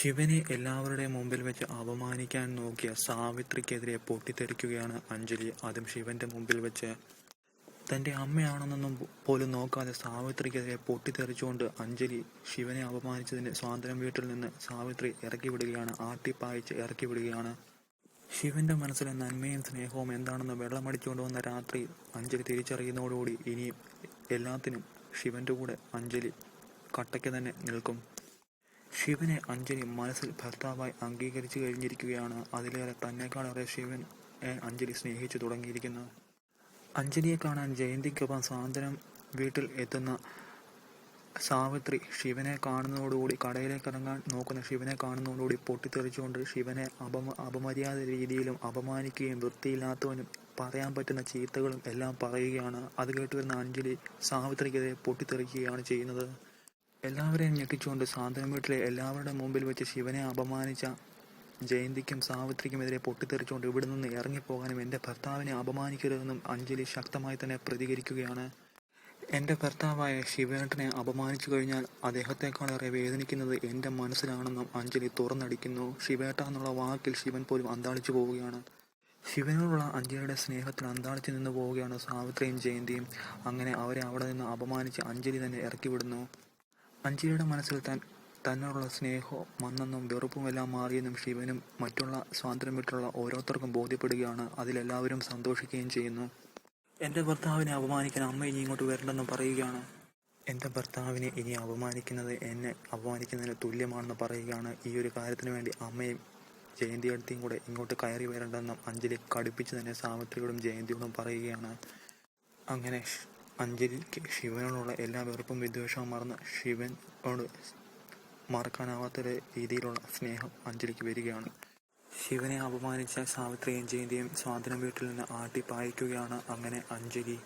ശിവനെ എല്ലാവരുടെയും മുമ്പിൽ വെച്ച് അപമാനിക്കാൻ നോക്കിയ സാവിത്രിക്കെതിരെ പൊട്ടിത്തെറിക്കുകയാണ് അഞ്ജലി. അതും ശിവന്റെ മുമ്പിൽ വെച്ച്. തന്റെ അമ്മയാണെന്നൊന്നും പോലും നോക്കാതെ സാവിത്രിക്കെതിരെ പൊട്ടിത്തെറിച്ചുകൊണ്ട് അഞ്ജലി ശിവനെ അപമാനിച്ചതിന് സ്വാതന്ത്ര്യം വീട്ടിൽ നിന്ന് സാവിത്രി ഇറക്കിവിടുകയാണ്. ആട്ടിപ്പായിച്ച് ഇറക്കിവിടുകയാണ്. ശിവന്റെ മനസ്സിലെ നന്മയും സ്നേഹവും എന്താണെന്ന് വെള്ളമടിച്ചുകൊണ്ട് വന്ന രാത്രി അഞ്ജലി തിരിച്ചറിയുന്നതോടുകൂടി ഇനിയും എല്ലാത്തിനും ശിവന്റെ കൂടെ അഞ്ജലി കട്ടയ്ക്ക് തന്നെ നിൽക്കും. ശിവനെ അഞ്ജലി മനസ്സിൽ ഭർത്താവായി അംഗീകരിച്ചു കഴിഞ്ഞിരിക്കുകയാണ്. അതിലേറെ തന്നെക്കാളേറെ ശിവനെ അഞ്ജലി സ്നേഹിച്ചു തുടങ്ങിയിരിക്കുന്നു. അഞ്ജലിയെ കാണാൻ ജയന്തിക്കൊപ്പം സ്വാതന്ത്ര്യം വീട്ടിൽ എത്തുന്ന സാവിത്രി ശിവനെ കാണുന്നതോടുകൂടി, കടയിലേക്ക് ഇറങ്ങാൻ നോക്കുന്ന ശിവനെ കാണുന്നതോടുകൂടി പൊട്ടിത്തെറിച്ചുകൊണ്ട് ശിവനെ അപമര്യാദ രീതിയിലും അപമാനിക്കുകയും വൃത്തിയില്ലാത്തവനും പറയാൻ പറ്റുന്ന ചീത്തകളും എല്ലാം പറയുകയാണ്. അത് കേട്ടുവരുന്ന അഞ്ജലി സാവിത്രിക്കെതിരെ പൊട്ടിത്തെറിക്കുകയാണ് ചെയ്യുന്നത്. എല്ലാവരെയും ഞെട്ടിച്ചുകൊണ്ട് സ്വാതന്ത്ര്യം വീട്ടിലെ എല്ലാവരുടെ മുമ്പിൽ വെച്ച് ശിവനെ അപമാനിച്ച ജയന്തിക്കും സാവിത്രിക്കുമെതിരെ പൊട്ടിത്തെറിച്ചുകൊണ്ട് ഇവിടെ നിന്ന് ഇറങ്ങിപ്പോകാനും എൻ്റെ ഭർത്താവിനെ അപമാനിക്കരുതെന്നും അഞ്ജലി ശക്തമായി തന്നെ പ്രതികരിക്കുകയാണ്. എൻ്റെ ഭർത്താവായ ശിവേട്ടനെ അപമാനിച്ചു കഴിഞ്ഞാൽ അദ്ദേഹത്തെക്കാളേറെ വേദനിക്കുന്നത് എൻ്റെ മനസ്സിലാണെന്നും അഞ്ജലി തുറന്നടിക്കുന്നു. ശിവേട്ട എന്നുള്ള വാക്കിൽ ശിവൻ പോലും അന്താളിച്ചു പോവുകയാണ്. ശിവനോടുള്ള അഞ്ജലിയുടെ സ്നേഹത്തിൽ അന്താളിച്ചു നിന്ന് പോവുകയാണ് സാവിത്രിയും ജയന്തിയും. അങ്ങനെ അവരെ അവിടെ നിന്ന് അപമാനിച്ച് അഞ്ജലി തന്നെ ഇറക്കിവിടുന്നു. അഞ്ജലിയുടെ മനസ്സിൽ തന്നോടുള്ള സ്നേഹവും മന്നെന്നും വെറുപ്പുമെല്ലാം മാറിയെന്നും ശിവനും മറ്റുള്ള സ്വാതന്ത്ര്യം വിട്ടുള്ള ഓരോരുത്തർക്കും ബോധ്യപ്പെടുകയാണ്. അതിലെല്ലാവരും സന്തോഷിക്കുകയും ചെയ്യുന്നു. എൻ്റെ ഭർത്താവിനെ അപമാനിക്കാൻ അമ്മ ഇനി ഇങ്ങോട്ട് വരണ്ടെന്നും പറയുകയാണ്. എൻ്റെ ഭർത്താവിനെ ഇനി അപമാനിക്കുന്നത് എന്നെ അപമാനിക്കുന്നതിന് തുല്യമാണെന്ന് പറയുകയാണ്. ഈ ഒരു കാര്യത്തിന് വേണ്ടി അമ്മയും ജയന്തിയടുത്തേയും കൂടെ ഇങ്ങോട്ട് കയറി വരണ്ടെന്നും അഞ്ജലി കടുപ്പിച്ച് തന്നെ സാവിത്രിയോടും ജയന്തിയോടും പറയുകയാണ്. അങ്ങനെ അഞ്ജലിക്ക് ശിവനോടുള്ള എല്ലാ വെറുപ്പും വിദ്വേഷവും മറന്ന് ശിവനോട് മറക്കാനാവാത്ത രീതിയിലുള്ള സ്നേഹം അഞ്ജലിക്ക് വരികയാണ്. ശിവനെ അപമാനിച്ച സാവിത്രിയും ജയന്തിയും സ്വാതന്ത്ര്യം വീട്ടിൽ നിന്ന് ആട്ടിപ്പായിക്കുകയാണ്. അങ്ങനെ അഞ്ജലി